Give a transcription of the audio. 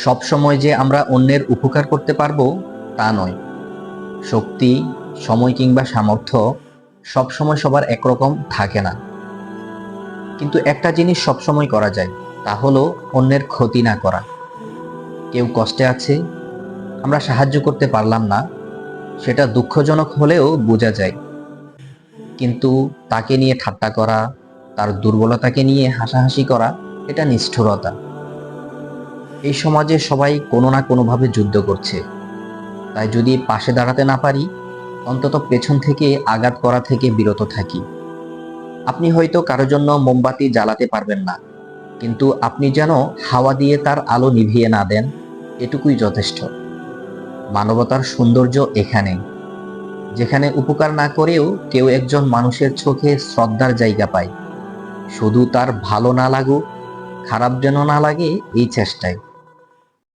সব সময় যে আমরা অন্যের উপকার করতে পারবো তা নয়। শক্তি, সময় কিংবা সামর্থ্য সব সময় সবার একরকম থাকে না। কিন্তু একটা জিনিস সবসময় করা যায়, তা হলো অন্যের ক্ষতি না করা। কেউ কষ্টে আছে, আমরা সাহায্য করতে পারলাম না, সেটা দুঃখজনক হলেও বোঝা যায়। কিন্তু তাকে নিয়ে ঠাট্টা করা, তার দুর্বলতাকে নিয়ে হাসাহাসি করা, এটা নিষ্ঠুরতা। এই সমাজে সবাই কোনো না কোনোভাবে যুদ্ধ করছে, তাই যদি পাশে দাঁড়াতে না পারি, অন্তত পেছন থেকে আঘাত করা থেকে বিরত থাকি। আপনি হয়তো কারো জন্য মোমবাতি জ্বালাতে পারবেন না, কিন্তু আপনি যেন হাওয়া দিয়ে তার আলো নিভিয়ে না দেন, এটুকুই যথেষ্ট। মানবতার সৌন্দর্য এখানে, যেখানে উপকার না করেও কেউ একজন মানুষের চোখে শ্রদ্ধার জায়গা পায়, শুধু তার ভালো না লাগুক, খারাপ যেন না লাগে এই চেষ্টায়।